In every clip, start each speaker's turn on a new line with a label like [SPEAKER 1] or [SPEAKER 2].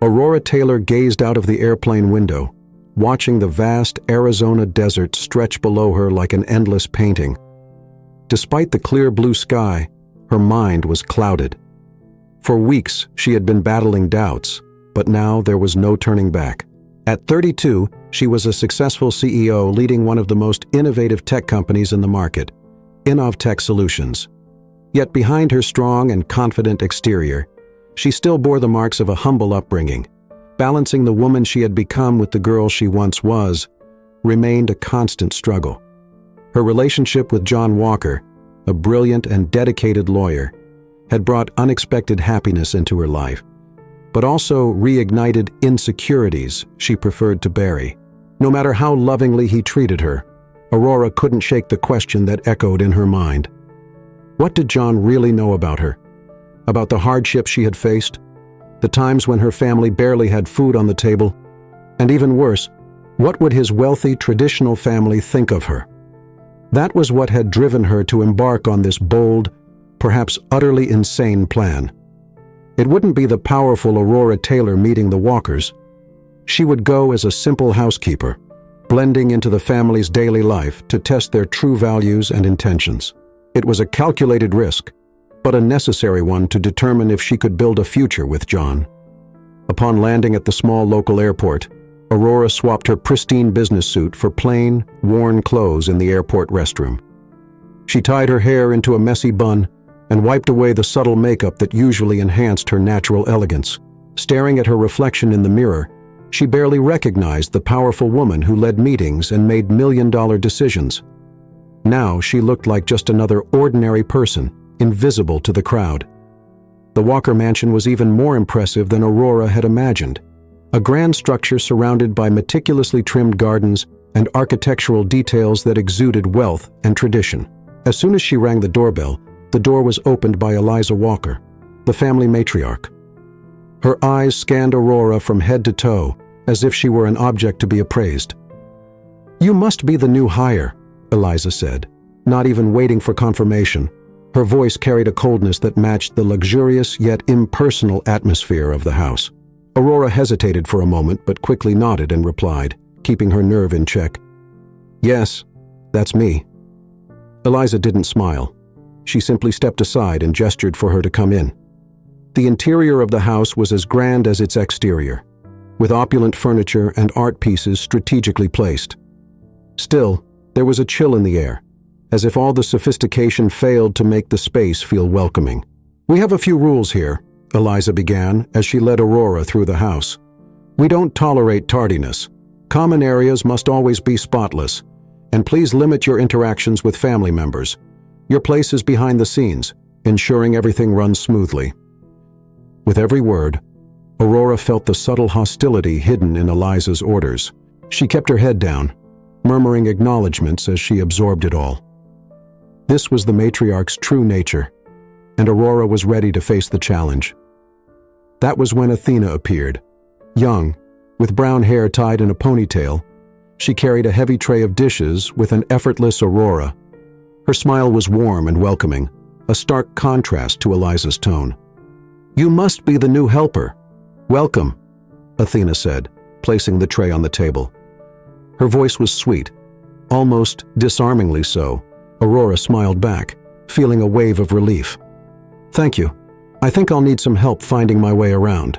[SPEAKER 1] Aurora Taylor gazed out of the airplane window, watching the vast Arizona desert stretch below her like an endless painting. Despite the clear blue sky, her mind was clouded. For weeks, she had been battling doubts, but now there was no turning back. At 32, she was a successful CEO leading one of the most innovative tech companies in the market, Innovtech Solutions. Yet behind her strong and confident exterior, she still bore the marks of a humble upbringing. Balancing the woman she had become with the girl she once was remained a constant struggle. Her relationship with John Walker, a brilliant and dedicated lawyer, had brought unexpected happiness into her life, but also reignited insecurities she preferred to bury. No matter how lovingly he treated her, Aurora couldn't shake the question that echoed in her mind. What did John really know about her? About the hardships she had faced? The times when her family barely had food on the table? And even worse, what would his wealthy, traditional family think of her? That was what had driven her to embark on this bold, perhaps utterly insane plan. It wouldn't be the powerful Aurora Taylor meeting the Walkers. She would go as a simple housekeeper, blending into the family's daily life to test their true values and intentions. It was a calculated risk, but a necessary one to determine if she could build a future with John. Upon landing at the small local airport, Aurora swapped her pristine business suit for plain, worn clothes in the airport restroom. She tied her hair into a messy bun and wiped away the subtle makeup that usually enhanced her natural elegance. Staring at her reflection in the mirror, she barely recognized the powerful woman who led meetings and made million-dollar decisions. Now she looked like just another ordinary person, invisible to the crowd. The Walker mansion was even more impressive than Aurora had imagined. A grand structure surrounded by meticulously trimmed gardens and architectural details that exuded wealth and tradition. As soon as she rang the doorbell, the door was opened by Eliza Walker, the family matriarch. Her eyes scanned Aurora from head to toe, as if she were an object to be appraised. "You must be the new hire," Eliza said, not even waiting for confirmation. Her voice carried a coldness that matched the luxurious yet impersonal atmosphere of the house. Aurora hesitated for a moment but quickly nodded and replied, keeping her nerve in check. "Yes, that's me." Eliza didn't smile. She simply stepped aside and gestured for her to come in. The interior of the house was as grand as its exterior, with opulent furniture and art pieces strategically placed. Still, there was a chill in the air, as if all the sophistication failed to make the space feel welcoming. "We have a few rules here," Eliza began as she led Aurora through the house. "We don't tolerate tardiness. Common areas must always be spotless, and please limit your interactions with family members. Your place is behind the scenes, ensuring everything runs smoothly." With every word, Aurora felt the subtle hostility hidden in Eliza's orders. She kept her head down, murmuring acknowledgments as she absorbed it all. This was the matriarch's true nature, and Aurora was ready to face the challenge. That was when Athena appeared. Young, with brown hair tied in a ponytail, she carried a heavy tray of dishes with an effortless Aurora. Her smile was warm and welcoming, a stark contrast to Eliza's tone. "You must be the new helper. Welcome," Athena said, placing the tray on the table. Her voice was sweet, almost disarmingly so. Aurora smiled back, feeling a wave of relief. "Thank you. I think I'll need some help finding my way around."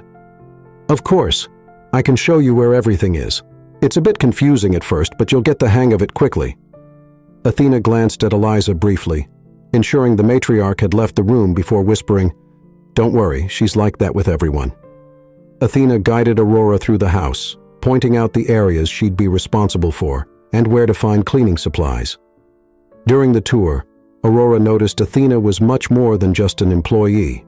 [SPEAKER 1] "Of course. I can show you where everything is. It's a bit confusing at first, but you'll get the hang of it quickly." Athena glanced at Eliza briefly, ensuring the matriarch had left the room before whispering, "Don't worry, she's like that with everyone." Athena guided Aurora through the house, pointing out the areas she'd be responsible for and where to find cleaning supplies. During the tour, Aurora noticed Athena was much more than just an employee.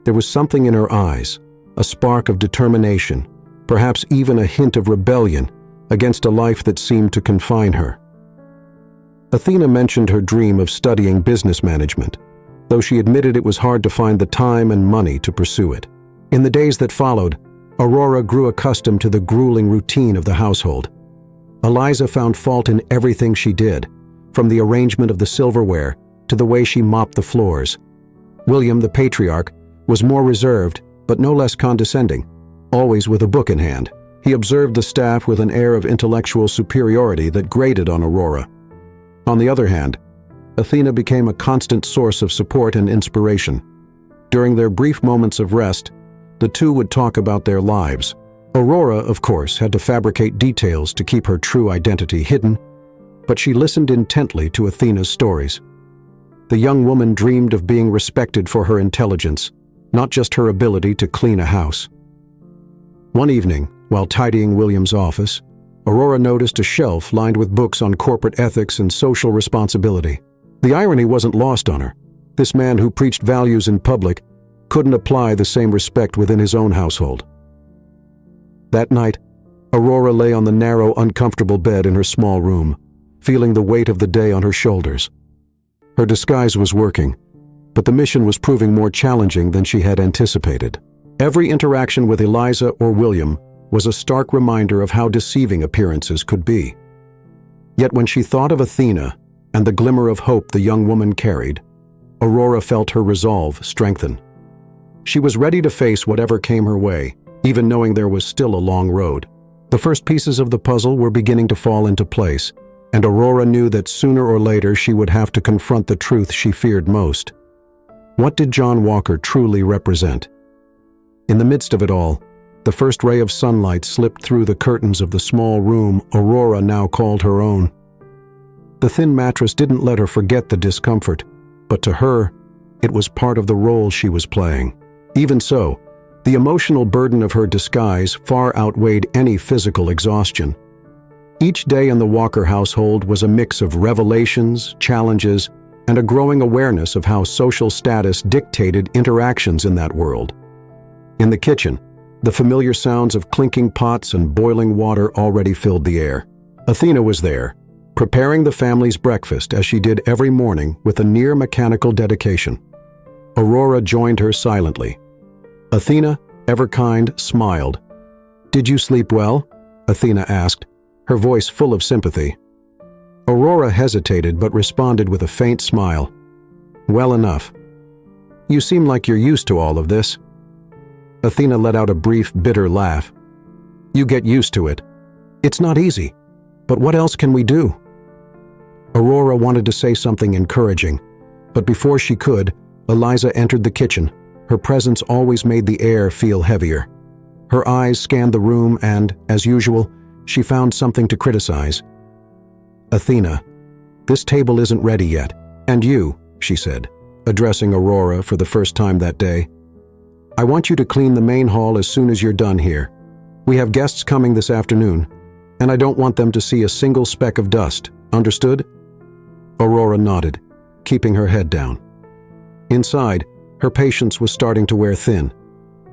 [SPEAKER 1] There was something in her eyes, a spark of determination, perhaps even a hint of rebellion against a life that seemed to confine her. Athena mentioned her dream of studying business management, though she admitted it was hard to find the time and money to pursue it. In the days that followed, Aurora grew accustomed to the grueling routine of the household. Eliza found fault in everything she did, from the arrangement of the silverware to the way she mopped the floors. William, the patriarch, was more reserved, but no less condescending, always with a book in hand. He observed the staff with an air of intellectual superiority that grated on Aurora. On the other hand, Athena became a constant source of support and inspiration. During their brief moments of rest, the two would talk about their lives. Aurora, of course, had to fabricate details to keep her true identity hidden, but she listened intently to Athena's stories. The young woman dreamed of being respected for her intelligence, not just her ability to clean a house. One evening, while tidying William's office, Aurora noticed a shelf lined with books on corporate ethics and social responsibility. The irony wasn't lost on her. This man who preached values in public couldn't apply the same respect within his own household. That night, Aurora lay on the narrow, uncomfortable bed in her small room, feeling the weight of the day on her shoulders. Her disguise was working, but the mission was proving more challenging than she had anticipated. Every interaction with Eliza or William was a stark reminder of how deceiving appearances could be. Yet when she thought of Athena and the glimmer of hope the young woman carried, Aurora felt her resolve strengthen. She was ready to face whatever came her way, even knowing there was still a long road. The first pieces of the puzzle were beginning to fall into place, and Aurora knew that sooner or later she would have to confront the truth she feared most. What did John Walker truly represent? In the midst of it all, the first ray of sunlight slipped through the curtains of the small room Aurora now called her own. The thin mattress didn't let her forget the discomfort, but to her, it was part of the role she was playing. Even so, the emotional burden of her disguise far outweighed any physical exhaustion. Each day in the Walker household was a mix of revelations, challenges, and a growing awareness of how social status dictated interactions in that world. In the kitchen, the familiar sounds of clinking pots and boiling water already filled the air. Athena was there, preparing the family's breakfast as she did every morning with a near-mechanical dedication. Aurora joined her silently. Athena, ever kind, smiled. "Did you sleep well?" Athena asked, her voice full of sympathy. Aurora hesitated but responded with a faint smile. "Well enough. You seem like you're used to all of this." Athena let out a brief, bitter laugh. "You get used to it. It's not easy, but what else can we do?" Aurora wanted to say something encouraging, but before she could, Eliza entered the kitchen. Her presence always made the air feel heavier. Her eyes scanned the room and, as usual, she found something to criticize. "Athena, this table isn't ready yet. And you," she said, addressing Aurora for the first time that day. "I want you to clean the main hall as soon as you're done here. We have guests coming this afternoon, and I don't want them to see a single speck of dust. Understood?" Aurora nodded, keeping her head down. Inside, her patience was starting to wear thin.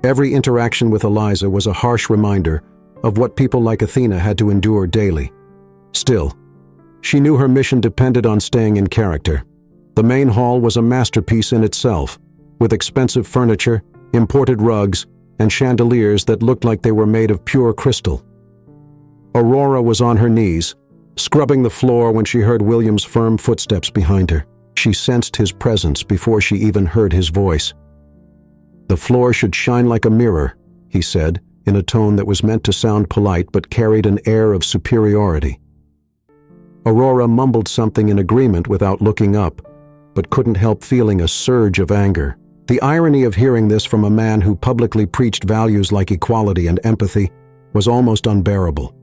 [SPEAKER 1] Every interaction with Eliza was a harsh reminder of what people like Athena had to endure daily. Still, she knew her mission depended on staying in character. The main hall was a masterpiece in itself, with expensive furniture, imported rugs, and chandeliers that looked like they were made of pure crystal. Aurora was on her knees, scrubbing the floor when she heard William's firm footsteps behind her. She sensed his presence before she even heard his voice. "The floor should shine like a mirror," he said, in a tone that was meant to sound polite but carried an air of superiority. Aurora mumbled something in agreement without looking up, but couldn't help feeling a surge of anger. The irony of hearing this from a man who publicly preached values like equality and empathy was almost unbearable.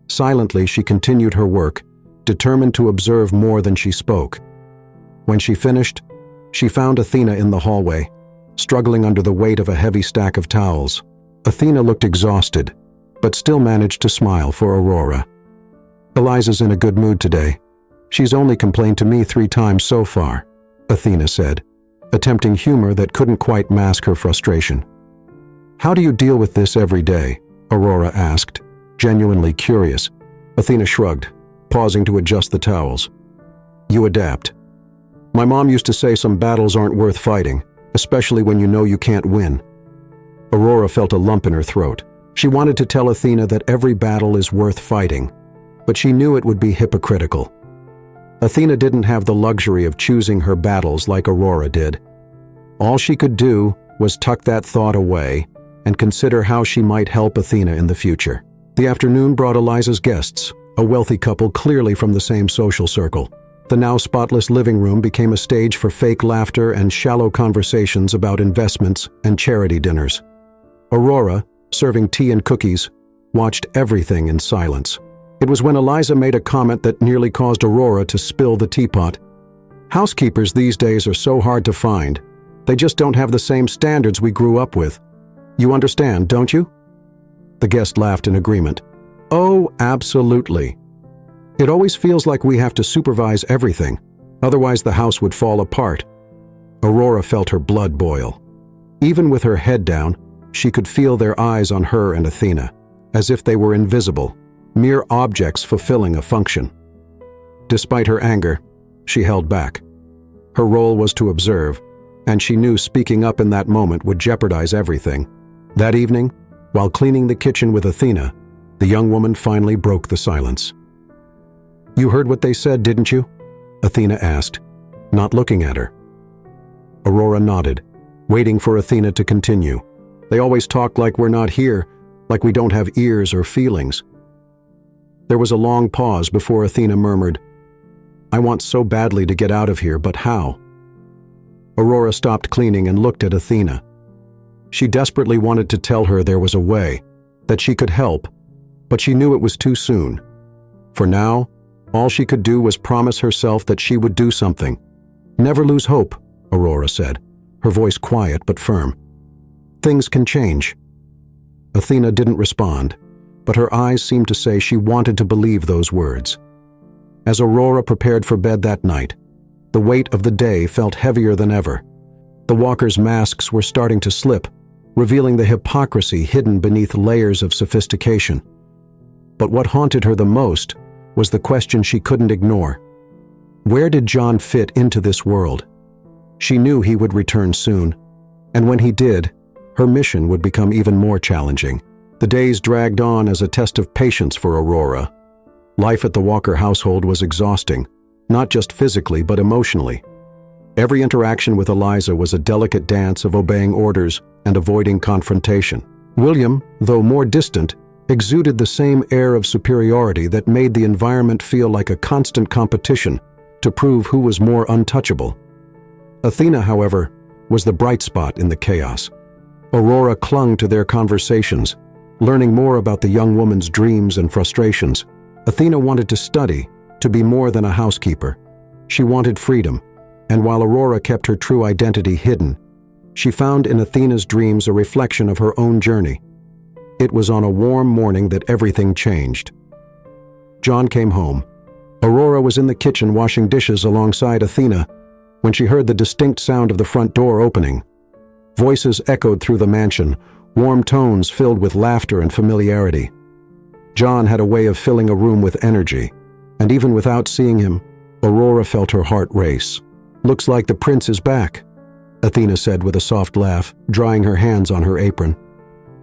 [SPEAKER 1] Silently, she continued her work, determined to observe more than she spoke. When she finished, she found Athena in the hallway, struggling under the weight of a heavy stack of towels. Athena looked exhausted, but still managed to smile for Aurora. "Eliza's in a good mood today. She's only complained to me 3 times so far," Athena said, attempting humor that couldn't quite mask her frustration. "How do you deal with this every day?" Aurora asked, genuinely curious. Athena shrugged, pausing to adjust the towels. "You adapt. My mom used to say some battles aren't worth fighting, especially when you know you can't win." Aurora felt a lump in her throat. She wanted to tell Athena that every battle is worth fighting, but she knew it would be hypocritical. Athena didn't have the luxury of choosing her battles like Aurora did. All she could do was tuck that thought away and consider how she might help Athena in the future. The afternoon brought Eliza's guests, a wealthy couple clearly from the same social circle. The now spotless living room became a stage for fake laughter and shallow conversations about investments and charity dinners. Aurora, serving tea and cookies, watched everything in silence. It was when Eliza made a comment that nearly caused Aurora to spill the teapot. Housekeepers these days are so hard to find. They just don't have the same standards we grew up with. You understand, don't you? The guest laughed in agreement. Oh, absolutely. It always feels like we have to supervise everything, otherwise the house would fall apart. Aurora felt her blood boil. Even with her head down, she could feel their eyes on her and Athena, as if they were invisible, mere objects fulfilling a function. Despite her anger, she held back. Her role was to observe, and she knew speaking up in that moment would jeopardize everything. That evening, while cleaning the kitchen with Athena, the young woman finally broke the silence. "You heard what they said, didn't you?" Athena asked, not looking at her. Aurora nodded, waiting for Athena to continue. "They always talk like we're not here, like we don't have ears or feelings." There was a long pause before Athena murmured, "I want so badly to get out of here, but how?" Aurora stopped cleaning and looked at Athena. She desperately wanted to tell her there was a way, that she could help, but she knew it was too soon. For now, all she could do was promise herself that she would do something. "Never lose hope," Aurora said, her voice quiet but firm. "Things can change." Athena didn't respond, but her eyes seemed to say she wanted to believe those words. As Aurora prepared for bed that night, the weight of the day felt heavier than ever. The walkers' masks were starting to slip, revealing the hypocrisy hidden beneath layers of sophistication. But what haunted her the most was the question she couldn't ignore. Where did John fit into this world? She knew he would return soon, and when he did, her mission would become even more challenging. The days dragged on as a test of patience for Aurora. Life at the Walker household was exhausting, not just physically but emotionally. Every interaction with Eliza was a delicate dance of obeying orders and avoiding confrontation. William, though more distant, exuded the same air of superiority that made the environment feel like a constant competition to prove who was more untouchable. Athena, however, was the bright spot in the chaos. Aurora clung to their conversations, learning more about the young woman's dreams and frustrations. Athena wanted to study, to be more than a housekeeper. She wanted freedom, and while Aurora kept her true identity hidden, she found in Athena's dreams a reflection of her own journey. It was on a warm morning that everything changed. John came home. Aurora was in the kitchen washing dishes alongside Athena when she heard the distinct sound of the front door opening. Voices echoed through the mansion, warm tones filled with laughter and familiarity. John had a way of filling a room with energy, and even without seeing him, Aurora felt her heart race. "Looks like the prince is back," Athena said with a soft laugh, drying her hands on her apron.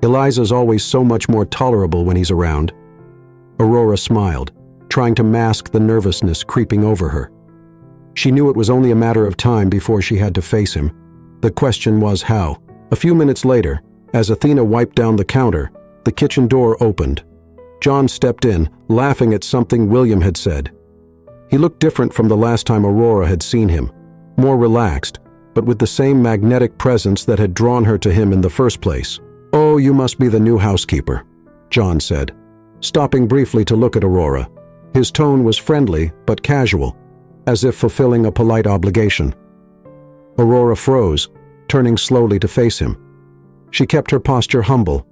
[SPEAKER 1] "Eliza's always so much more tolerable when he's around." Aurora smiled, trying to mask the nervousness creeping over her. She knew it was only a matter of time before she had to face him. The question was how. A few minutes later, as Athena wiped down the counter, the kitchen door opened. John stepped in, laughing at something William had said. He looked different from the last time Aurora had seen him, more relaxed, but with the same magnetic presence that had drawn her to him in the first place. "Oh, you must be the new housekeeper," John said, stopping briefly to look at Aurora. His tone was friendly but casual, as if fulfilling a polite obligation. Aurora froze, turning slowly to face him. She kept her posture humble,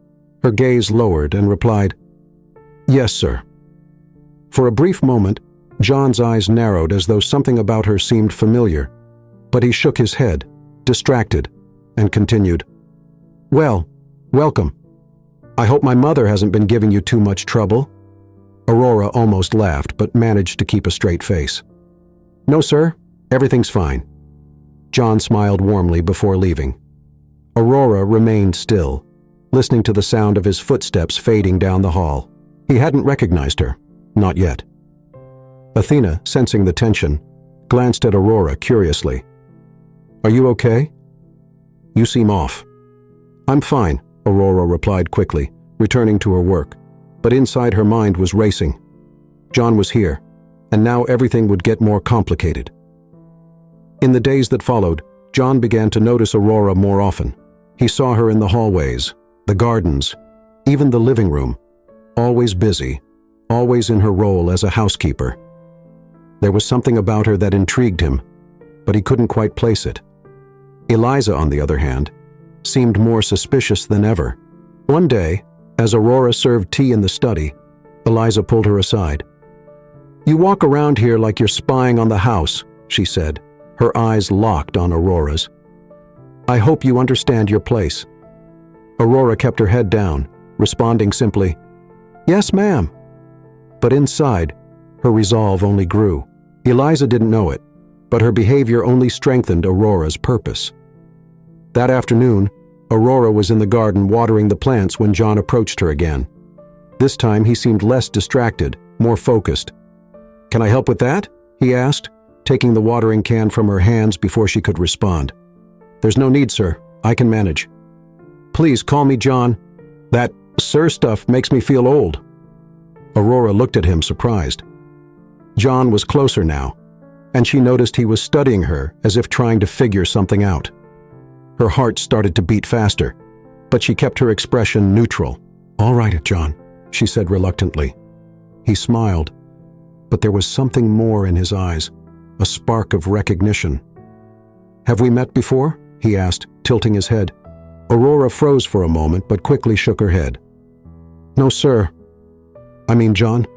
[SPEAKER 1] her gaze lowered, and replied, "Yes, sir." For a brief moment, John's eyes narrowed as though something about her seemed familiar, but he shook his head, distracted, and continued, "Well, welcome. I hope my mother hasn't been giving you too much trouble." Aurora almost laughed, but managed to keep a straight face. "No, sir. Everything's fine." John smiled warmly before leaving. Aurora remained still, listening to the sound of his footsteps fading down the hall. He hadn't recognized her, not yet. Athena, sensing the tension, glanced at Aurora curiously. "Are you okay?" "You seem off." "I'm fine," Aurora replied quickly, returning to her work. But inside her mind was racing. John was here, and now everything would get more complicated. In the days that followed, John began to notice Aurora more often. He saw her in the hallways, the gardens, even the living room, always busy, always in her role as a housekeeper. There was something about her that intrigued him, but he couldn't quite place it. Eliza, on the other hand, seemed more suspicious than ever. One day, as Aurora served tea in the study, Eliza pulled her aside. "You walk around here like you're spying on the house," she said, her eyes locked on Aurora's. "I hope you understand your place." Aurora kept her head down, responding simply, "Yes, ma'am." But inside, her resolve only grew. Eliza didn't know it, but her behavior only strengthened Aurora's purpose. That afternoon, Aurora was in the garden watering the plants when John approached her again. This time he seemed less distracted, more focused. "Can I help with that?" he asked, taking the watering can from her hands before she could respond. "There's no need, sir. I can manage." "Please call me John. That sir stuff makes me feel old." Aurora looked at him, surprised. John was closer now, and she noticed he was studying her as if trying to figure something out. Her heart started to beat faster, but she kept her expression neutral. "All right, John," she said reluctantly. He smiled, but there was something more in his eyes, a spark of recognition. "Have we met before?" he asked, tilting his head. Aurora froze for a moment, but quickly shook her head. "No, sir. I mean, John."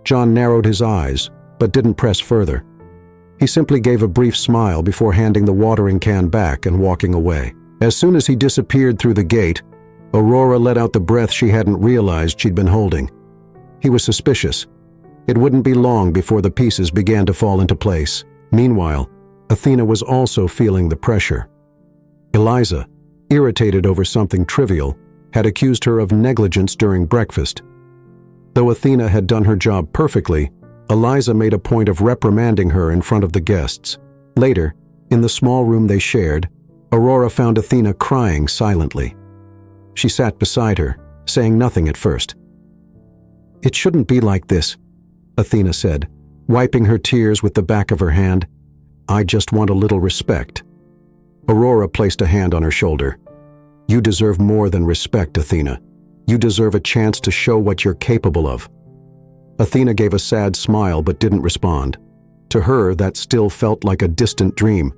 [SPEAKER 1] John narrowed his eyes, but didn't press further. He simply gave a brief smile before handing the watering can back and walking away. As soon as he disappeared through the gate, Aurora let out the breath she hadn't realized she'd been holding. He was suspicious. It wouldn't be long before the pieces began to fall into place. Meanwhile, Athena was also feeling the pressure. Eliza, irritated over something trivial, had accused her of negligence during breakfast. Though Athena had done her job perfectly, Eliza made a point of reprimanding her in front of the guests. Later, in the small room they shared, Aurora found Athena crying silently. She sat beside her, saying nothing at first. "It shouldn't be like this," Athena said, wiping her tears with the back of her hand. "I just want a little respect." Aurora placed a hand on her shoulder. "You deserve more than respect, Athena. You deserve a chance to show what you're capable of." Athena gave a sad smile but didn't respond. To her, that still felt like a distant dream.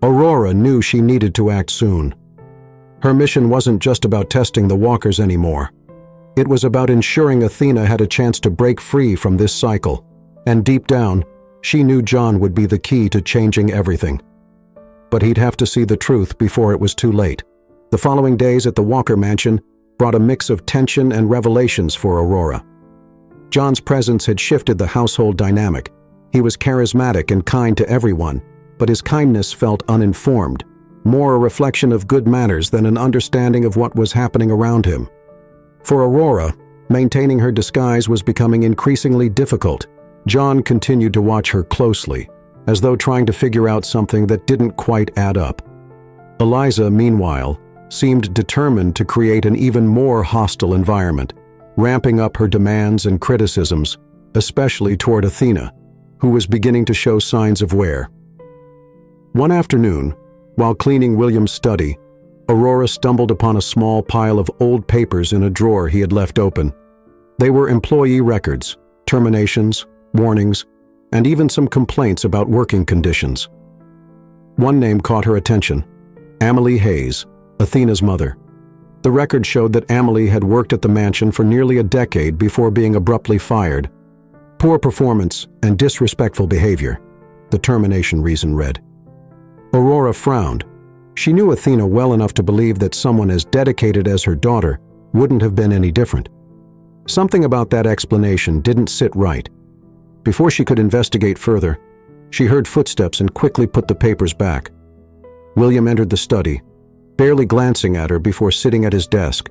[SPEAKER 1] Aurora knew she needed to act soon. Her mission wasn't just about testing the walkers anymore. It was about ensuring Athena had a chance to break free from this cycle. And deep down, she knew John would be the key to changing everything. But he'd have to see the truth before it was too late. The following days at the Walker mansion brought a mix of tension and revelations for Aurora. John's presence had shifted the household dynamic. He was charismatic and kind to everyone, but his kindness felt uninformed, more a reflection of good manners than an understanding of what was happening around him. For Aurora, maintaining her disguise was becoming increasingly difficult. John continued to watch her closely, as though trying to figure out something that didn't quite add up. Eliza, meanwhile, seemed determined to create an even more hostile environment, ramping up her demands and criticisms, especially toward Athena, who was beginning to show signs of wear. One afternoon, while cleaning William's study, Aurora stumbled upon a small pile of old papers in a drawer he had left open. They were employee records, terminations, warnings, and even some complaints about working conditions. One name caught her attention: Amelie Hayes, Athena's mother. The record showed that Amelie had worked at the mansion for nearly a decade before being abruptly fired. Poor performance and disrespectful behavior, the termination reason read. Aurora frowned. She knew Athena well enough to believe that someone as dedicated as her daughter wouldn't have been any different. Something about that explanation didn't sit right. Before she could investigate further, she heard footsteps and quickly put the papers back. William entered the study, barely glancing at her before sitting at his desk.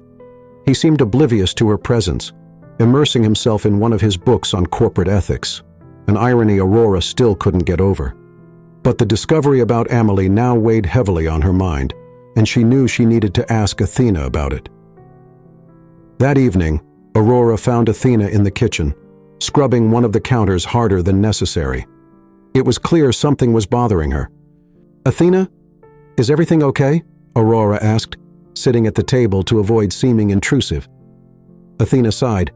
[SPEAKER 1] He seemed oblivious to her presence, immersing himself in one of his books on corporate ethics, an irony Aurora still couldn't get over. But the discovery about Amelie now weighed heavily on her mind. and she knew she needed to ask Athena about it. That evening, Aurora found Athena in the kitchen, scrubbing one of the counters harder than necessary. It was clear something was bothering her. "Athena, is everything okay?" Aurora asked, sitting at the table to avoid seeming intrusive. Athena sighed,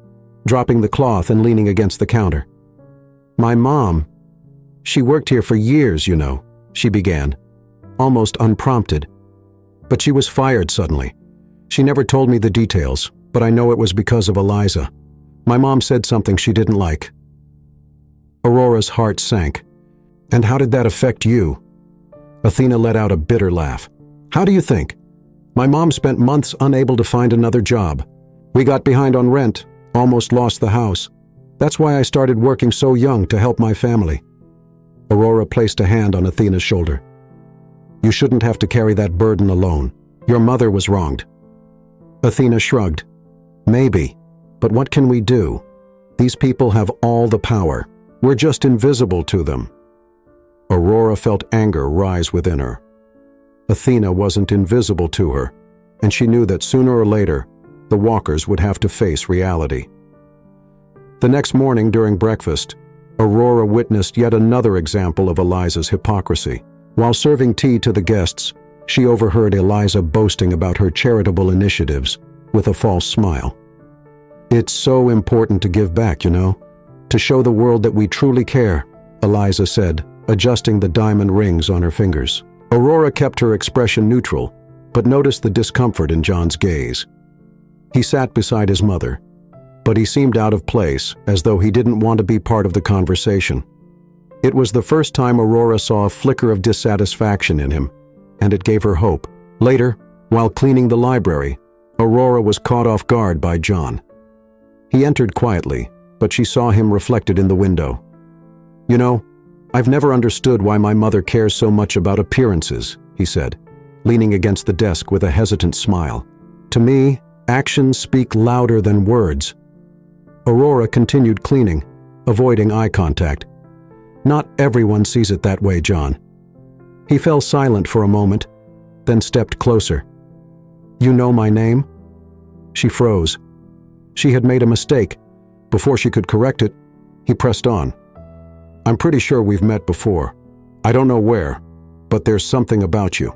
[SPEAKER 1] dropping the cloth and leaning against the counter. "My mom, she worked here for years, you know," she began, almost unprompted. "But she was fired suddenly. She never told me the details, but I know it was because of Eliza. My mom said something she didn't like." Aurora's heart sank. "And how did that affect you?" Athena let out a bitter laugh. "How do you think? My mom spent months unable to find another job. We got behind on rent, almost lost the house. That's why I started working so young to help my family." Aurora placed a hand on Athena's shoulder. "You shouldn't have to carry that burden alone. Your mother was wronged." Athena shrugged. "Maybe, but what can we do? These people have all the power. We're just invisible to them." Aurora felt anger rise within her. Athena wasn't invisible to her, and she knew that sooner or later, the walkers would have to face reality. The next morning during breakfast, Aurora witnessed yet another example of Eliza's hypocrisy. While serving tea to the guests, she overheard Eliza boasting about her charitable initiatives with a false smile. "It's so important to give back, you know, to show the world that we truly care," Eliza said, adjusting the diamond rings on her fingers. Aurora kept her expression neutral, but noticed the discomfort in John's gaze. He sat beside his mother, but he seemed out of place, as though he didn't want to be part of the conversation. It was the first time Aurora saw a flicker of dissatisfaction in him, and it gave her hope. Later, while cleaning the library, Aurora was caught off guard by John. He entered quietly, but she saw him reflected in the window. "You know, I've never understood why my mother cares so much about appearances," he said, leaning against the desk with a hesitant smile. "To me, actions speak louder than words." Aurora continued cleaning, avoiding eye contact. "Not everyone sees it that way, John." He fell silent for a moment, then stepped closer. "You know my name?" She froze. She had made a mistake. Before she could correct it, he pressed on. "I'm pretty sure we've met before. I don't know where, but there's something about you."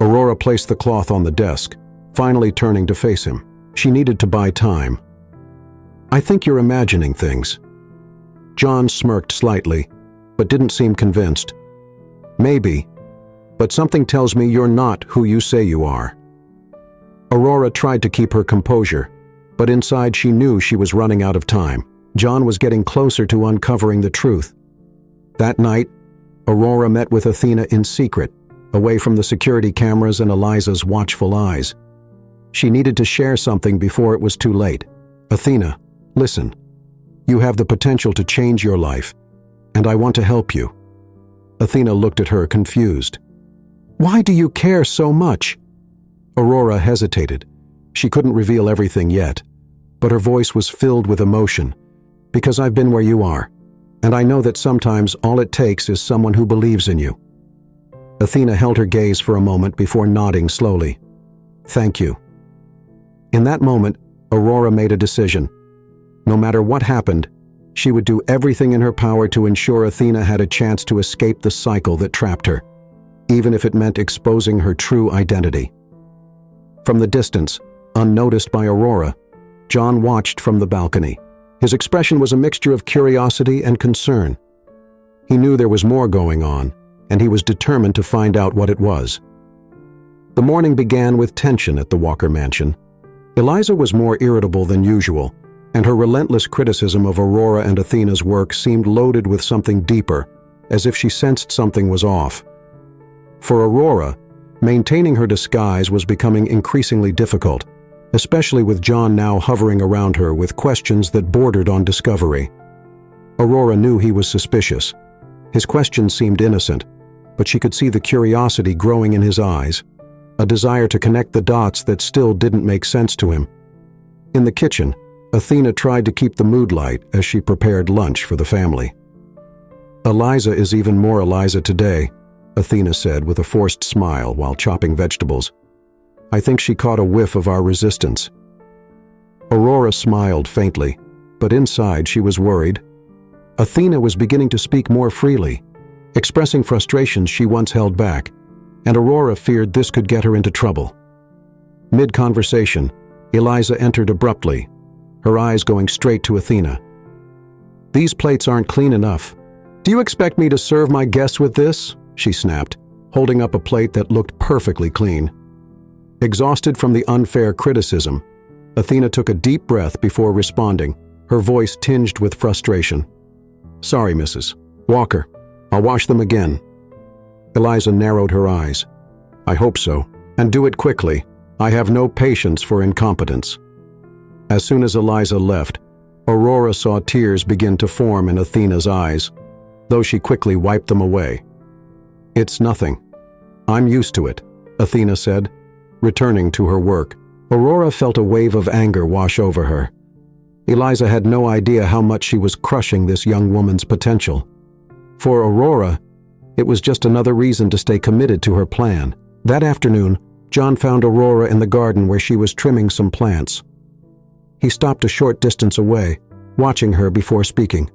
[SPEAKER 1] Aurora placed the cloth on the desk, finally turning to face him. She needed to buy time. "I think you're imagining things." John smirked slightly, but didn't seem convinced. "Maybe, but something tells me you're not who you say you are." Aurora tried to keep her composure, but inside she knew she was running out of time. John was getting closer to uncovering the truth. That night, Aurora met with Athena in secret, away from the security cameras and Eliza's watchful eyes. She needed to share something before it was too late. "Athena, listen. You have the potential to change your life, and I want to help you." Athena looked at her confused. "Why do you care so much?" Aurora hesitated. She couldn't reveal everything yet, but her voice was filled with emotion. "Because I've been where you are, and I know that sometimes all it takes is someone who believes in you." Athena held her gaze for a moment before nodding slowly. "Thank you." In that moment, Aurora made a decision. No matter what happened, she would do everything in her power to ensure Athena had a chance to escape the cycle that trapped her, even if it meant exposing her true identity. From the distance, unnoticed by Aurora, John watched from the balcony. His expression was a mixture of curiosity and concern. He knew there was more going on, and he was determined to find out what it was. The morning began with tension at the Walker mansion. Eliza was more irritable than usual, and her relentless criticism of Aurora and Athena's work seemed loaded with something deeper, as if she sensed something was off. For Aurora, maintaining her disguise was becoming increasingly difficult, especially with John now hovering around her with questions that bordered on discovery. Aurora knew he was suspicious. His questions seemed innocent, but she could see the curiosity growing in his eyes, a desire to connect the dots that still didn't make sense to him. In the kitchen, Athena tried to keep the mood light as she prepared lunch for the family. "Eliza is even more Eliza today," Athena said with a forced smile while chopping vegetables. I think she caught a whiff of our resistance. Aurora smiled faintly, but inside she was worried. Athena was beginning to speak more freely, expressing frustrations she once held back, and Aurora feared this could get her into trouble. Mid-conversation, Eliza entered abruptly, her eyes going straight to Athena. These plates aren't clean enough. Do you expect me to serve my guests with this? She snapped, holding up a plate that looked perfectly clean. Exhausted from the unfair criticism, Athena took a deep breath before responding, her voice tinged with frustration. Sorry, Mrs. Walker. I'll wash them again. Eliza narrowed her eyes. I hope so, and do it quickly. I have no patience for incompetence. As soon as Eliza left, Aurora saw tears begin to form in Athena's eyes, though she quickly wiped them away. It's nothing. I'm used to it, Athena said, returning to her work. Aurora felt a wave of anger wash over her. Eliza had no idea how much she was crushing this young woman's potential. For Aurora, it was just another reason to stay committed to her plan. That afternoon, John found Aurora in the garden where she was trimming some plants. He stopped a short distance away, watching her before speaking.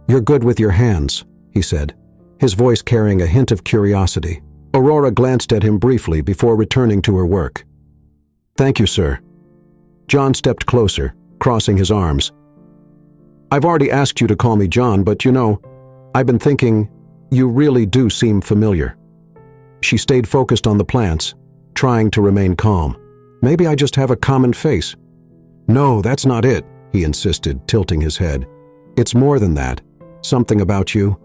[SPEAKER 1] You're good with your hands, he said, his voice carrying a hint of curiosity. Aurora glanced at him briefly before returning to her work. Thank you, sir. John stepped closer, crossing his arms. I've already asked you to call me John, but you know, I've been thinking, you really do seem familiar. She stayed focused on the plants, trying to remain calm. Maybe I just have a common face. No, that's not it, he insisted, tilting his head. It's more than that. Something about you.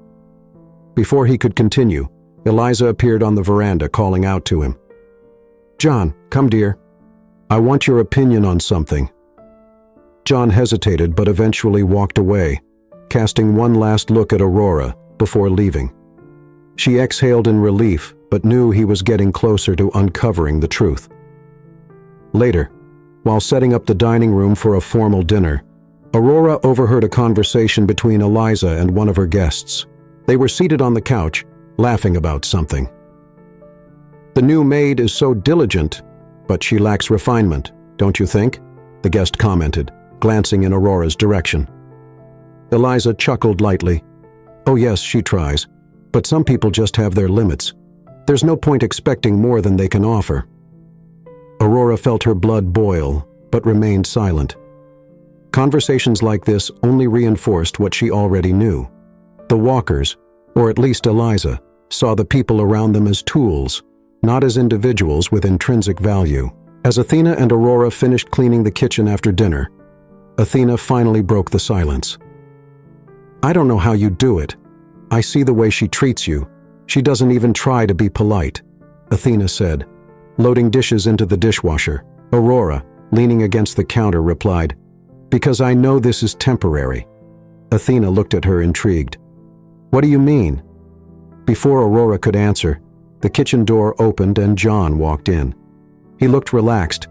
[SPEAKER 1] Before he could continue, Eliza appeared on the veranda calling out to him. John, come dear. I want your opinion on something. John hesitated but eventually walked away, casting one last look at Aurora before leaving. She exhaled in relief but knew he was getting closer to uncovering the truth. Later, while setting up the dining room for a formal dinner, Aurora overheard a conversation between Eliza and one of her guests. They were seated on the couch, laughing about something. The new maid is so diligent, but she lacks refinement, don't you think? The guest commented, glancing in Aurora's direction. Eliza chuckled lightly. Oh yes, she tries, but some people just have their limits. There's no point expecting more than they can offer. Aurora felt her blood boil, but remained silent. Conversations like this only reinforced what she already knew. The Walkers, or at least Eliza, saw the people around them as tools, not as individuals with intrinsic value. As Athena and Aurora finished cleaning the kitchen after dinner, Athena finally broke the silence. I don't know how you do it. I see the way she treats you. She doesn't even try to be polite, Athena said, loading dishes into the dishwasher. Aurora, leaning against the counter, replied, Because I know this is temporary. Athena looked at her intrigued. What do you mean? Before Aurora could answer, the kitchen door opened and John walked in. He looked relaxed,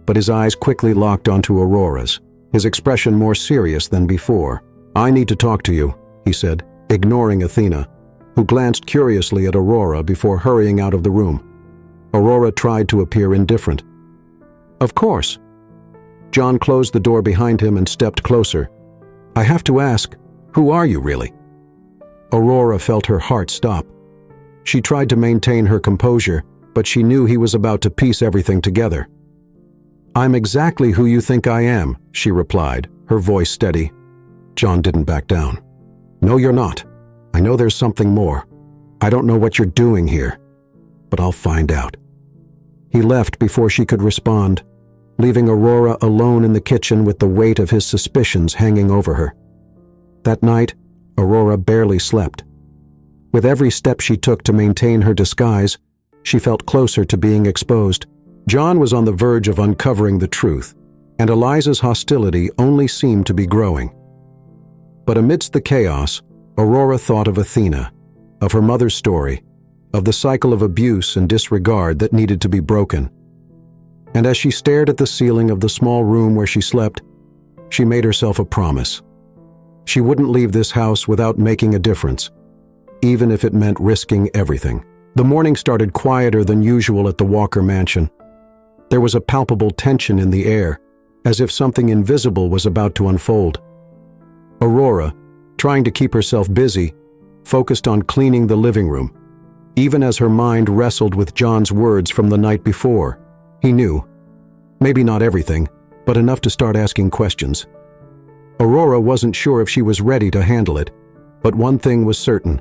[SPEAKER 1] but his eyes quickly locked onto Aurora's, his expression more serious than before. I need to talk to you, he said, ignoring Athena, who glanced curiously at Aurora before hurrying out of the room. Aurora tried to appear indifferent. Of course. John closed the door behind him and stepped closer. I have to ask, who are you really? Aurora felt her heart stop. She tried to maintain her composure, but she knew he was about to piece everything together. I'm exactly who you think I am, she replied, her voice steady. John didn't back down. No, you're not. I know there's something more. I don't know what you're doing here, but I'll find out. He left before she could respond, leaving Aurora alone in the kitchen with the weight of his suspicions hanging over her. That night, Aurora barely slept. With every step she took to maintain her disguise, she felt closer to being exposed. John was on the verge of uncovering the truth, and Eliza's hostility only seemed to be growing. But amidst the chaos, Aurora thought of Athena, of her mother's story, of the cycle of abuse and disregard that needed to be broken. And as she stared at the ceiling of the small room where she slept, she made herself a promise. She wouldn't leave this house without making a difference, even if it meant risking everything. The morning started quieter than usual at the Walker mansion. There was a palpable tension in the air, as if something invisible was about to unfold. Aurora, trying to keep herself busy, focused on cleaning the living room, even as her mind wrestled with John's words from the night before. He knew. Maybe not everything, but enough to start asking questions. Aurora wasn't sure if she was ready to handle it, but one thing was certain.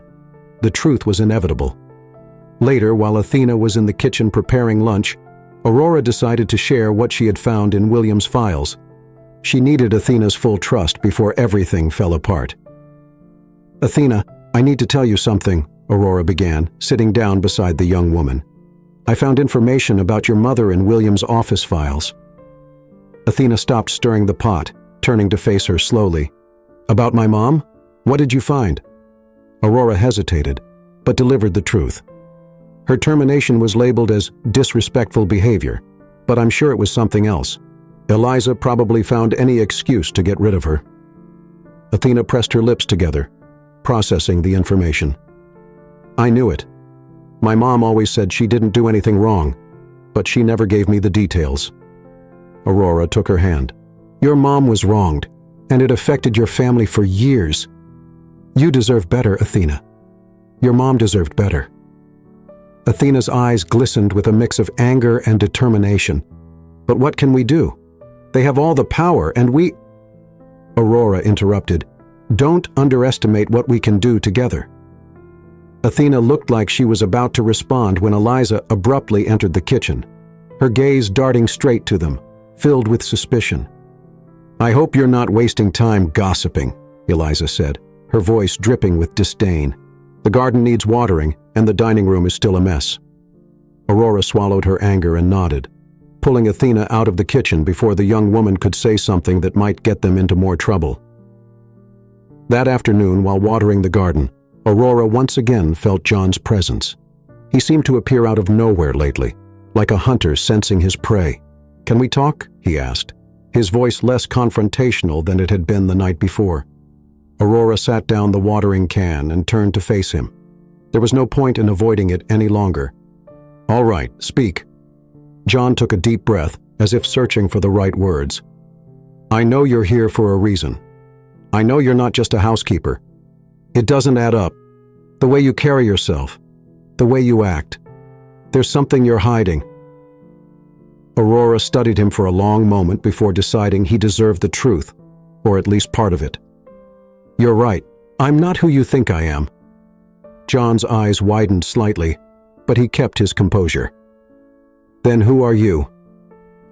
[SPEAKER 1] The truth was inevitable. Later, while Athena was in the kitchen preparing lunch, Aurora decided to share what she had found in William's files. She needed Athena's full trust before everything fell apart. "Athena, I need to tell you something," Aurora began, sitting down beside the young woman. "I found information about your mother in William's office files." Athena stopped stirring the pot, turning to face her slowly. "About my mom? What did you find?" Aurora hesitated, but delivered the truth. Her termination was labeled as disrespectful behavior, but I'm sure it was something else. Eliza probably found any excuse to get rid of her. Athena pressed her lips together, processing the information. "I knew it. My mom always said she didn't do anything wrong, but she never gave me the details." Aurora took her hand. "Your mom was wronged, and it affected your family for years. You deserve better, Athena. Your mom deserved better." Athena's eyes glistened with a mix of anger and determination. "But what can we do? They have all the power, and we—" Aurora interrupted. "Don't underestimate what we can do together." Athena looked like she was about to respond when Eliza abruptly entered the kitchen, her gaze darting straight to them, filled with suspicion. "I hope you're not wasting time gossiping," Eliza said, her voice dripping with disdain. "The garden needs watering, and the dining room is still a mess." Aurora swallowed her anger and nodded, pulling Athena out of the kitchen before the young woman could say something that might get them into more trouble. That afternoon, while watering the garden, Aurora once again felt John's presence. He seemed to appear out of nowhere lately, like a hunter sensing his prey. "Can we talk?" he asked, his voice less confrontational than it had been the night before. Aurora sat down the watering can and turned to face him. There was no point in avoiding it any longer. "All right, speak." John took a deep breath, as if searching for the right words. "I know you're here for a reason. I know you're not just a housekeeper. It doesn't add up. The way you carry yourself, the way you act. There's something you're hiding." Aurora studied him for a long moment before deciding he deserved the truth, or at least part of it. "You're right. I'm not who you think I am." John's eyes widened slightly, but he kept his composure. "Then who are you?"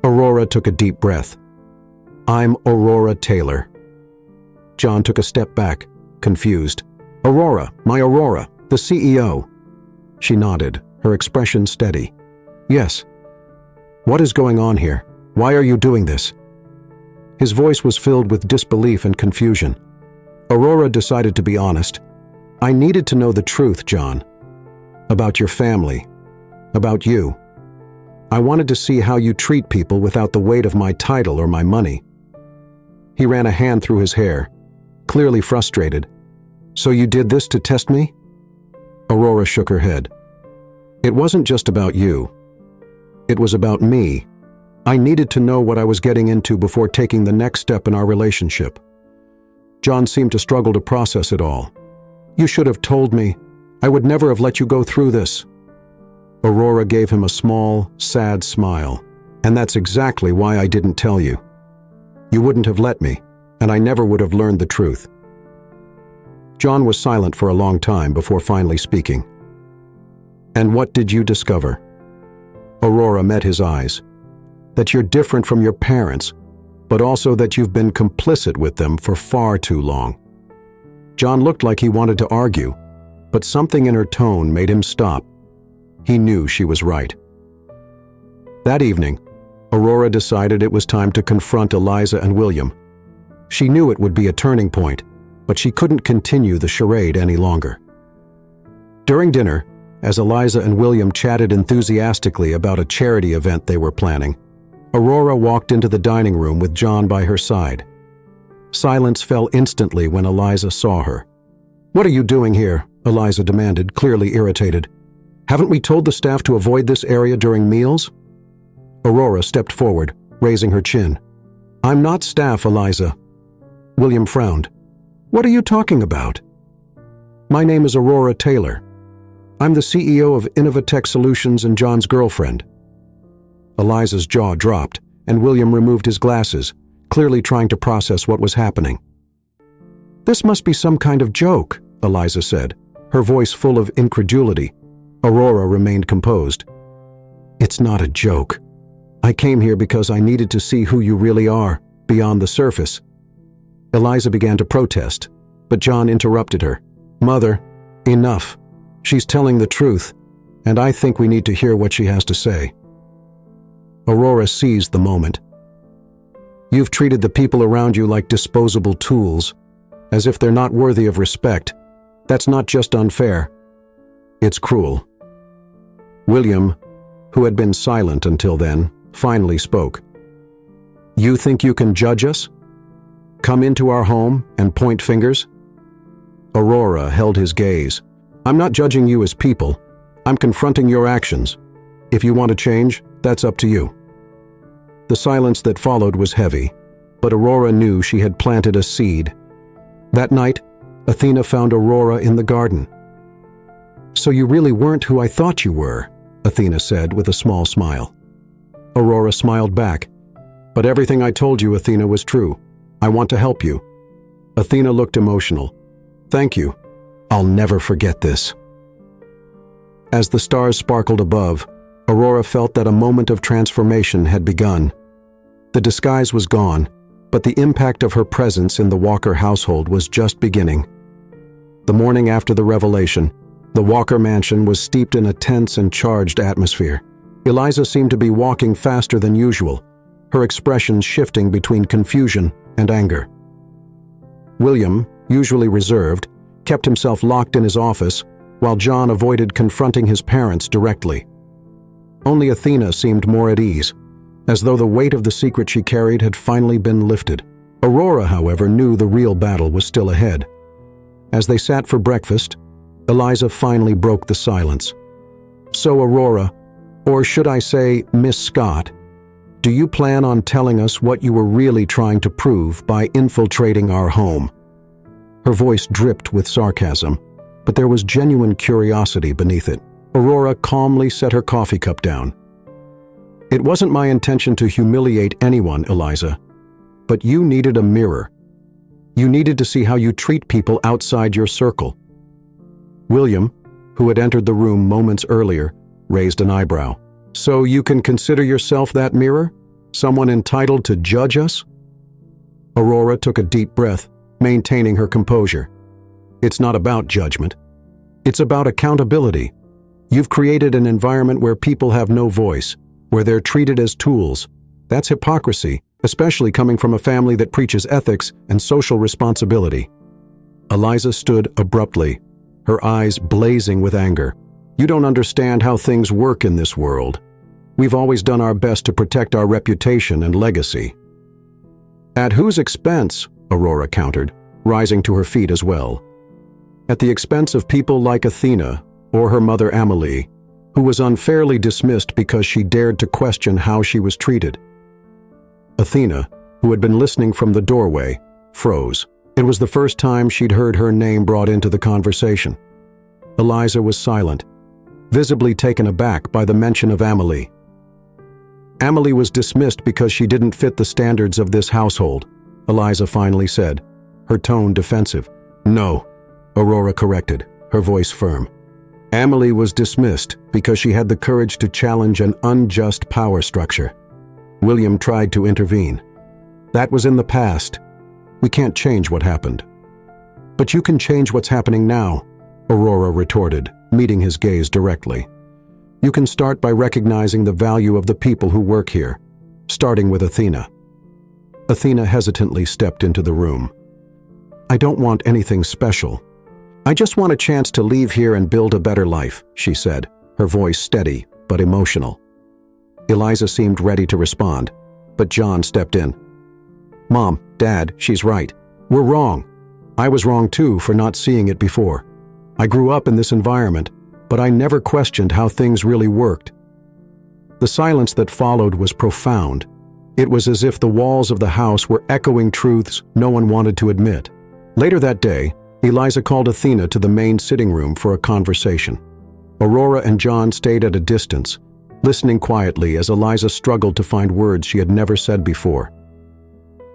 [SPEAKER 1] Aurora took a deep breath. "I'm Aurora Taylor." John took a step back, confused. "Aurora, my Aurora, the CEO." She nodded, her expression steady. "Yes." "What is going on here? Why are you doing this?" His voice was filled with disbelief and confusion. Aurora decided to be honest. "I needed to know the truth, John. About your family. About you. I wanted to see how you treat people without the weight of my title or my money." He ran a hand through his hair, clearly frustrated. "So you did this to test me?" Aurora shook her head. "It wasn't just about you. It was about me. I needed to know what I was getting into before taking the next step in our relationship." John seemed to struggle to process it all. "You should have told me. I would never have let you go through this." Aurora gave him a small, sad smile. "And that's exactly why I didn't tell you. You wouldn't have let me, and I never would have learned the truth." John was silent for a long time before finally speaking. "And what did you discover?" Aurora met his eyes. "That you're different from your parents, but also that you've been complicit with them for far too long." John looked like he wanted to argue, but something in her tone made him stop. He knew she was right. That evening, Aurora decided it was time to confront Eliza and William. She knew it would be a turning point, but she couldn't continue the charade any longer. During dinner, as Eliza and William chatted enthusiastically about a charity event they were planning, Aurora walked into the dining room with John by her side. Silence fell instantly when Eliza saw her. "What are you doing here?" Eliza demanded, clearly irritated. Haven't we told the staff to avoid this area during meals? Aurora stepped forward, raising her chin. I'm not staff, Eliza. William frowned. What are you talking about? My name is Aurora Taylor. I'm the CEO of Innovatech Solutions and John's girlfriend. Eliza's jaw dropped, and William removed his glasses, clearly trying to process what was happening. This must be some kind of joke, Eliza said, her voice full of incredulity. Aurora remained composed. It's not a joke. I came here because I needed to see who you really are, beyond the surface. Eliza began to protest, but John interrupted her. Mother, enough. She's telling the truth, and I think we need to hear what she has to say. Aurora seized the moment. You've treated the people around you like disposable tools, as if they're not worthy of respect. That's not just unfair. It's cruel. William, who had been silent until then, finally spoke. You think you can judge us? Come into our home and point fingers? Aurora held his gaze. I'm not judging you as people. I'm confronting your actions. If you want to change, that's up to you. The silence that followed was heavy, but Aurora knew she had planted a seed. That night, Athena found Aurora in the garden. So you really weren't who I thought you were, Athena said with a small smile. Aurora smiled back. But everything I told you, Athena, was true. I want to help you. Athena looked emotional. Thank you. I'll never forget this. As the stars sparkled above, Aurora felt that a moment of transformation had begun. The disguise was gone, but the impact of her presence in the Walker household was just beginning. The morning after the revelation, the Walker mansion was steeped in a tense and charged atmosphere. Eliza seemed to be walking faster than usual, her expressions shifting between confusion and anger. William, usually reserved, kept himself locked in his office, while John avoided confronting his parents directly. Only Athena seemed more at ease, as though the weight of the secret she carried had finally been lifted. Aurora, however, knew the real battle was still ahead. As they sat for breakfast, Eliza finally broke the silence. So Aurora, or should I say Miss Scott, do you plan on telling us what you were really trying to prove by infiltrating our home? Her voice dripped with sarcasm, but there was genuine curiosity beneath it. Aurora calmly set her coffee cup down. It wasn't my intention to humiliate anyone, Eliza, but you needed a mirror. You needed to see how you treat people outside your circle. William, who had entered the room moments earlier, raised an eyebrow. So you can consider yourself that mirror? Someone entitled to judge us? Aurora took a deep breath, maintaining her composure. It's not about judgment. It's about accountability. You've created an environment where people have no voice, where they're treated as tools. That's hypocrisy, especially coming from a family that preaches ethics and social responsibility. Eliza stood abruptly, her eyes blazing with anger. You don't understand how things work in this world. We've always done our best to protect our reputation and legacy. At whose expense? Aurora countered, rising to her feet as well. At the expense of people like Athena or her mother Amelie, who was unfairly dismissed because she dared to question how she was treated. Athena, who had been listening from the doorway, froze. It was the first time she'd heard her name brought into the conversation. Eliza was silent, visibly taken aback by the mention of Amelie. Amelie was dismissed because she didn't fit the standards of this household, Eliza finally said, her tone defensive. No, Aurora corrected, her voice firm. Amelie was dismissed because she had the courage to challenge an unjust power structure. William tried to intervene. That was in the past. We can't change what happened. But you can change what's happening now, Aurora retorted, meeting his gaze directly. You can start by recognizing the value of the people who work here, starting with Athena. Athena hesitantly stepped into the room. I don't want anything special. I just want a chance to leave here and build a better life, she said, her voice steady but emotional. Eliza seemed ready to respond, but John stepped in. Mom, Dad, she's right. We're wrong. I was wrong too for not seeing it before. I grew up in this environment, but I never questioned how things really worked. The silence that followed was profound. It was as if the walls of the house were echoing truths no one wanted to admit. Later that day, Eliza called Athena to the main sitting room for a conversation. Aurora and John stayed at a distance, listening quietly as Eliza struggled to find words she had never said before.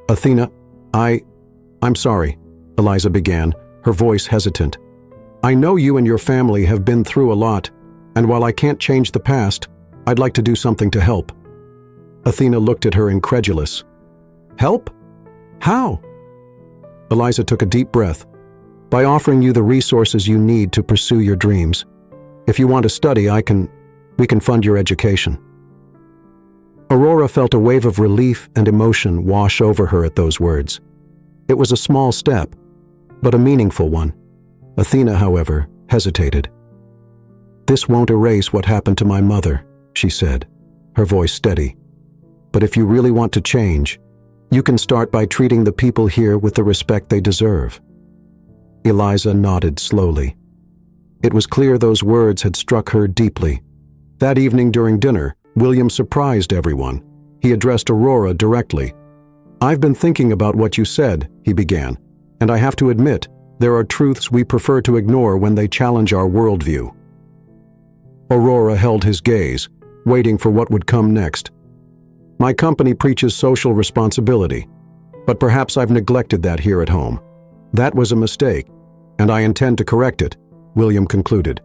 [SPEAKER 1] "Athena, I'm sorry," Eliza began, her voice hesitant. "I know you and your family have been through a lot, and while I can't change the past, I'd like to do something to help." Athena looked at her incredulous. "Help? How?" Eliza took a deep breath. "By offering you the resources you need to pursue your dreams. If you want to study, we can fund your education." Aurora felt a wave of relief and emotion wash over her at those words. It was a small step, but a meaningful one. Athena, however, hesitated. "This won't erase what happened to my mother," she said, her voice steady. "But if you really want to change, you can start by treating the people here with the respect they deserve." Eliza nodded slowly. It was clear those words had struck her deeply. That evening during dinner, William surprised everyone. He addressed Aurora directly. "I've been thinking about what you said," he began, "and I have to admit, there are truths we prefer to ignore when they challenge our worldview." Aurora held his gaze, waiting for what would come next. "My company preaches social responsibility, but perhaps I've neglected that here at home. That was a mistake, and I intend to correct it," William concluded.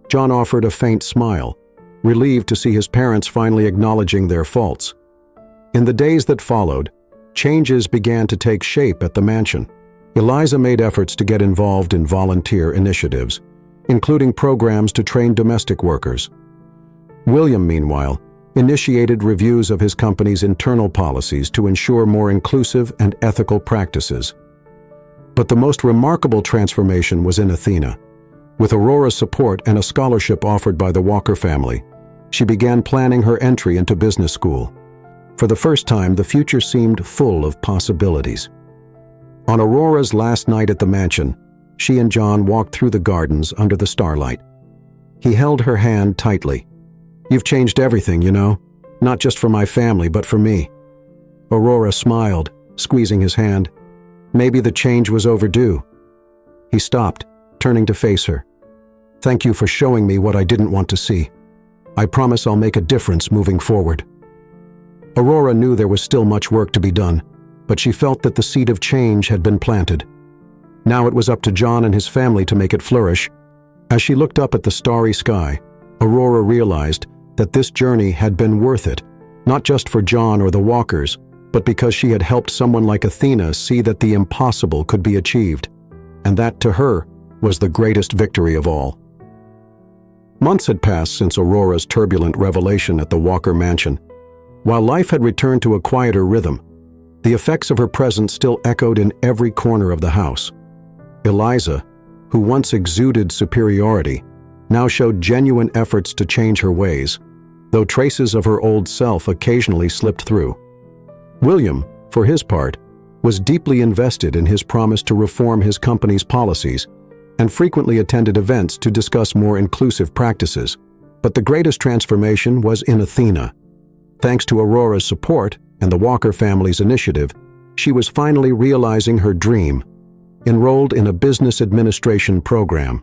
[SPEAKER 1] John offered a faint smile, relieved to see his parents finally acknowledging their faults. In the days that followed, changes began to take shape at the mansion. Eliza made efforts to get involved in volunteer initiatives, including programs to train domestic workers. William, meanwhile, initiated reviews of his company's internal policies to ensure more inclusive and ethical practices. But the most remarkable transformation was in Athena. With Aurora's support and a scholarship offered by the Walker family, she began planning her entry into business school. For the first time, the future seemed full of possibilities. On Aurora's last night at the mansion, she and John walked through the gardens under the starlight. He held her hand tightly. "You've changed everything, you know, not just for my family, but for me." Aurora smiled, squeezing his hand. Maybe the change was overdue. He stopped, turning to face her. "Thank you for showing me what I didn't want to see. I promise I'll make a difference moving forward." Aurora knew there was still much work to be done, but she felt that the seed of change had been planted. Now it was up to John and his family to make it flourish. As she looked up at the starry sky, Aurora realized that this journey had been worth it, not just for John or the Walkers, but because she had helped someone like Athena see that the impossible could be achieved, and that, to her, was the greatest victory of all. Months had passed since Aurora's turbulent revelation at the Walker mansion. While life had returned to a quieter rhythm, the effects of her presence still echoed in every corner of the house. Eliza, who once exuded superiority, now showed genuine efforts to change her ways, though traces of her old self occasionally slipped through. William, for his part, was deeply invested in his promise to reform his company's policies and frequently attended events to discuss more inclusive practices. But the greatest transformation was in Athena. Thanks to Aurora's support and the Walker family's initiative, she was finally realizing her dream, enrolled in a business administration program.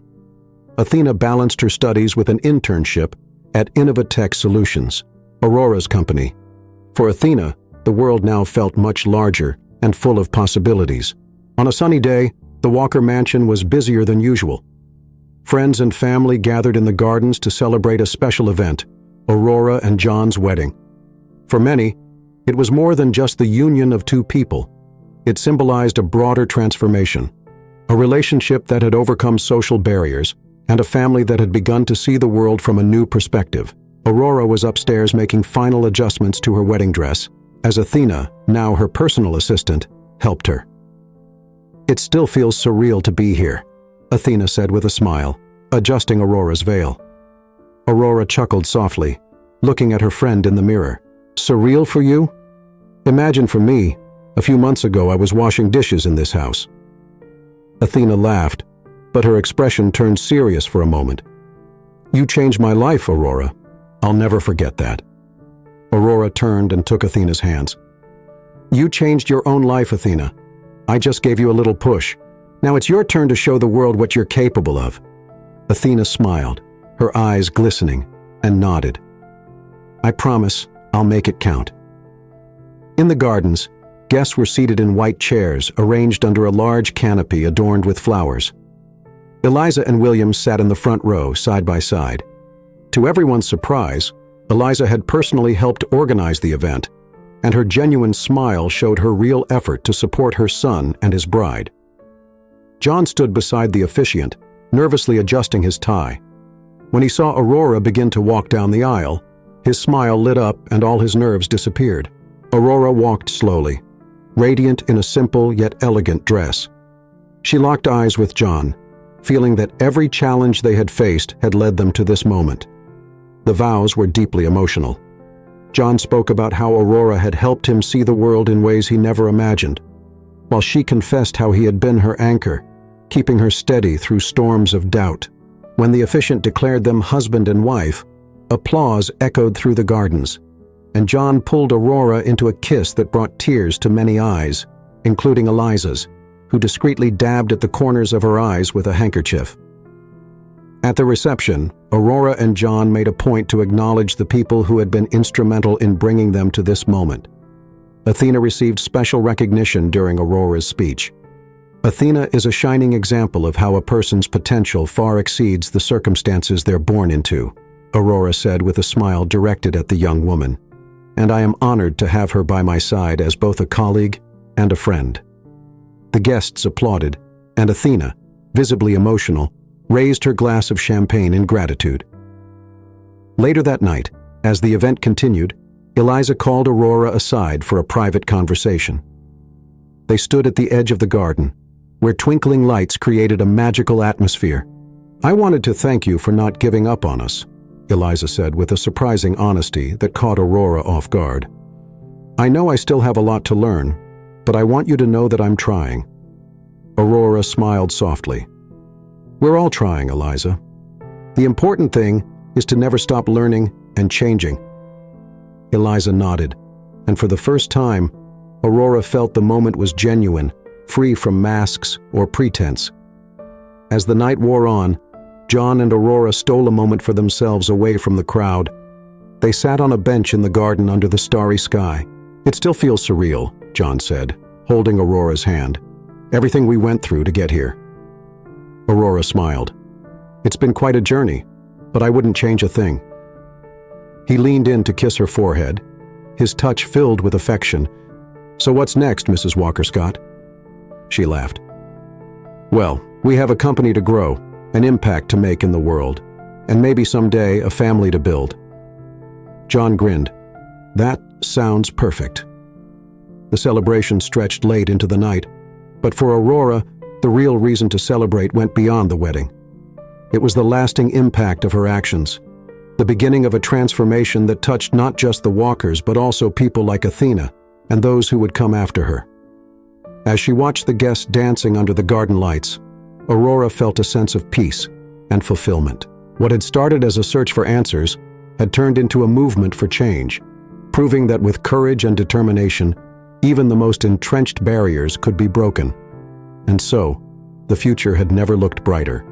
[SPEAKER 1] Athena balanced her studies with an internship at Innovatech Solutions, Aurora's company. For Athena, the world now felt much larger and full of possibilities. On a sunny day, the Walker mansion was busier than usual. Friends and family gathered in the gardens to celebrate a special event, Aurora and John's wedding. For many, it was more than just the union of two people. It symbolized a broader transformation, a relationship that had overcome social barriers, and a family that had begun to see the world from a new perspective. Aurora was upstairs making final adjustments to her wedding dress, as Athena, now her personal assistant, helped her. "It still feels surreal to be here," Athena said with a smile, adjusting Aurora's veil. Aurora chuckled softly, looking at her friend in the mirror. "Surreal for you? Imagine for me, a few months ago I was washing dishes in this house." Athena laughed, but her expression turned serious for a moment. You changed my life, Aurora. I'll never forget that. Aurora turned and took Athena's hands. You changed your own life, Athena. I just gave you a little push. Now it's your turn to show the world what you're capable of. Athena smiled, her eyes glistening, and nodded. I promise I'll make it count. In the gardens, guests were seated in white chairs arranged under a large canopy adorned with flowers. Eliza and William sat in the front row, side by side. To everyone's surprise, Eliza had personally helped organize the event, and her genuine smile showed her real effort to support her son and his bride. John stood beside the officiant, nervously adjusting his tie. When he saw Aurora begin to walk down the aisle, his smile lit up and all his nerves disappeared. Aurora walked slowly, radiant in a simple yet elegant dress. She locked eyes with John, feeling that every challenge they had faced had led them to this moment. The vows were deeply emotional. John spoke about how Aurora had helped him see the world in ways he never imagined, while she confessed how he had been her anchor, keeping her steady through storms of doubt. When the officiant declared them husband and wife, applause echoed through the gardens, and John pulled Aurora into a kiss that brought tears to many eyes, including Eliza's, who discreetly dabbed at the corners of her eyes with a handkerchief. At the reception, Aurora and John made a point to acknowledge the people who had been instrumental in bringing them to this moment. Athena received special recognition during Aurora's speech. Athena is a shining example of how a person's potential far exceeds the circumstances they're born into, Aurora said with a smile directed at the young woman, and I am honored to have her by my side as both a colleague and a friend. The guests applauded, and Athena, visibly emotional, raised her glass of champagne in gratitude. Later that night, as the event continued, Eliza called Aurora aside for a private conversation. They stood at the edge of the garden, where twinkling lights created a magical atmosphere. I wanted to thank you for not giving up on us, Eliza said with a surprising honesty that caught Aurora off guard. I know I still have a lot to learn, but I want you to know that I'm trying. Aurora smiled softly. We're all trying, Eliza. The important thing is to never stop learning and changing. Eliza nodded, and for the first time, Aurora felt the moment was genuine, free from masks or pretense. As the night wore on, John and Aurora stole a moment for themselves away from the crowd. They sat on a bench in the garden under the starry sky. It still feels surreal, John said, holding Aurora's hand. Everything we went through to get here. Aurora smiled. It's been quite a journey, but I wouldn't change a thing. He leaned in to kiss her forehead, his touch filled with affection. So what's next, Mrs. Walker-Scott? She laughed. Well, we have a company to grow, an impact to make in the world, and maybe someday a family to build. John grinned. That sounds perfect. The celebration stretched late into the night, but for Aurora, the real reason to celebrate went beyond the wedding. It was the lasting impact of her actions, the beginning of a transformation that touched not just the Walkers but also people like Athena and those who would come after her. As she watched the guests dancing under the garden lights, Aurora felt a sense of peace and fulfillment. What had started as a search for answers had turned into a movement for change, proving that with courage and determination, even the most entrenched barriers could be broken. And so, the future had never looked brighter.